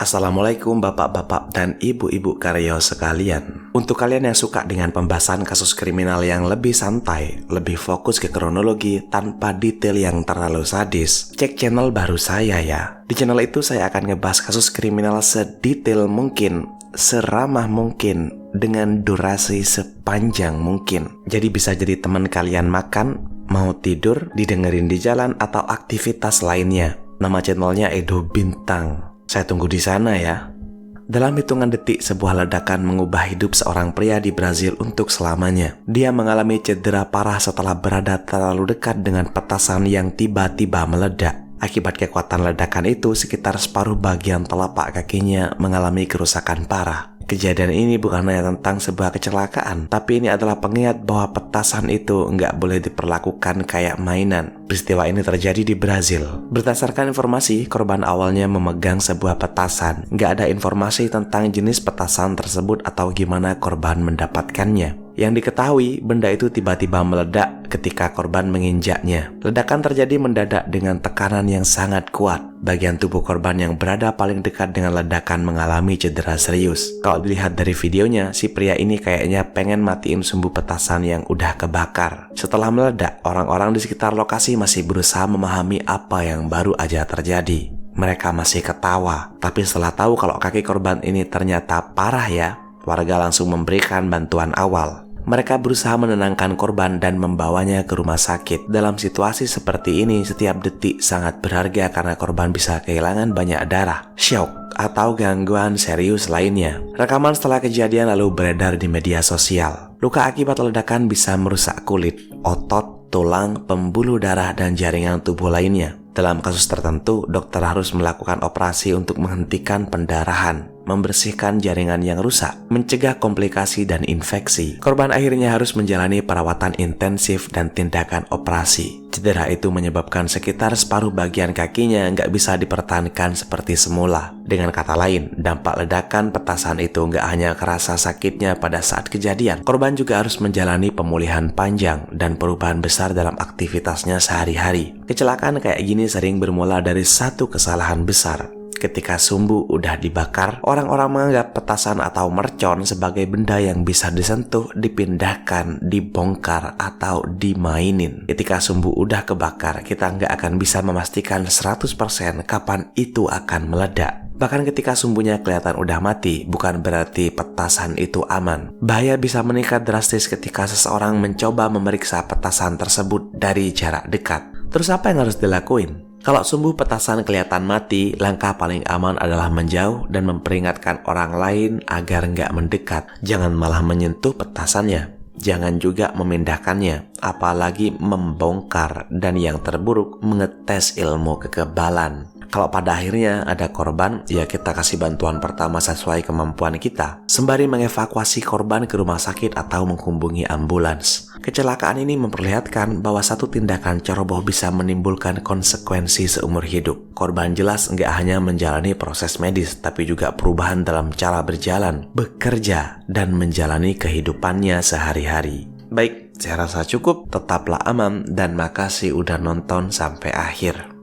Assalamualaikum bapak-bapak dan ibu-ibu karyo sekalian. Untuk kalian yang suka dengan pembahasan kasus kriminal yang lebih santai, lebih fokus ke kronologi tanpa detail yang terlalu sadis, cek channel baru saya ya. Di channel itu saya akan ngebahas kasus kriminal sedetail mungkin, seramah mungkin, dengan durasi sepanjang mungkin. Jadi bisa jadi teman kalian makan, mau tidur, didengerin di jalan, atau aktivitas lainnya. Nama channelnya Edo Bintang. Saya tunggu di sana ya. Dalam hitungan detik, sebuah ledakan mengubah hidup seorang pria di Brazil untuk selamanya. Dia mengalami cedera parah setelah berada terlalu dekat dengan petasan yang tiba-tiba meledak. Akibat kekuatan ledakan itu, sekitar separuh bagian telapak kakinya mengalami kerusakan parah. Kejadian ini bukan hanya tentang sebuah kecelakaan, tapi ini adalah pengingat bahwa petasan itu nggak boleh diperlakukan kayak mainan. Peristiwa ini terjadi di Brazil. Berdasarkan informasi, korban awalnya memegang sebuah petasan. Nggak ada informasi tentang jenis petasan tersebut atau gimana korban mendapatkannya. Yang diketahui, benda itu tiba-tiba meledak ketika korban menginjaknya. Ledakan terjadi mendadak dengan tekanan yang sangat kuat. Bagian tubuh korban yang berada paling dekat dengan ledakan mengalami cedera serius. Kalau dilihat dari videonya, si pria ini kayaknya pengen matiin sumbu petasan yang udah kebakar. Setelah meledak, orang-orang di sekitar lokasi masih berusaha memahami apa yang baru aja terjadi. Mereka masih ketawa, tapi setelah tahu kalau kaki korban ini ternyata parah ya, warga langsung memberikan bantuan awal. Mereka berusaha menenangkan korban dan membawanya ke rumah sakit. Dalam situasi seperti ini, setiap detik sangat berharga karena korban bisa kehilangan banyak darah, syok, atau gangguan serius lainnya. Rekaman setelah kejadian lalu beredar di media sosial. Luka akibat ledakan bisa merusak kulit, otot, tulang, pembuluh darah, dan jaringan tubuh lainnya. Dalam kasus tertentu, dokter harus melakukan operasi untuk menghentikan pendarahan, membersihkan jaringan yang rusak, mencegah komplikasi dan infeksi. Korban akhirnya harus menjalani perawatan intensif dan tindakan operasi. Cedera itu menyebabkan sekitar separuh bagian kakinya nggak bisa dipertahankan seperti semula. Dengan kata lain, dampak ledakan petasan itu nggak hanya kerasa sakitnya pada saat kejadian, korban juga harus menjalani pemulihan panjang dan perubahan besar dalam aktivitasnya sehari-hari. Kecelakaan kayak gini sering bermula dari satu kesalahan besar. Ketika sumbu udah dibakar, orang-orang menganggap petasan atau mercon sebagai benda yang bisa disentuh, dipindahkan, dibongkar, atau dimainin. Ketika sumbu udah kebakar, kita nggak akan bisa memastikan 100% kapan itu akan meledak. Bahkan ketika sumbunya kelihatan udah mati, bukan berarti petasan itu aman. Bahaya bisa meningkat drastis ketika seseorang mencoba memeriksa petasan tersebut dari jarak dekat. Terus apa yang harus dilakuin? Kalau sumbu petasan kelihatan mati, langkah paling aman adalah menjauh dan memperingatkan orang lain agar nggak mendekat. Jangan malah menyentuh petasannya. Jangan juga memindahkannya, apalagi membongkar, dan yang terburuk mengetes ilmu kekebalan. Kalau pada akhirnya ada korban, ya kita kasih bantuan pertama sesuai kemampuan kita, sembari mengevakuasi korban ke rumah sakit atau menghubungi ambulans. Kecelakaan ini memperlihatkan bahwa satu tindakan ceroboh bisa menimbulkan konsekuensi seumur hidup. Korban jelas nggak hanya menjalani proses medis, tapi juga perubahan dalam cara berjalan, bekerja, dan menjalani kehidupannya sehari-hari. Baik, saya rasa cukup. Tetaplah aman dan makasih udah nonton sampai akhir.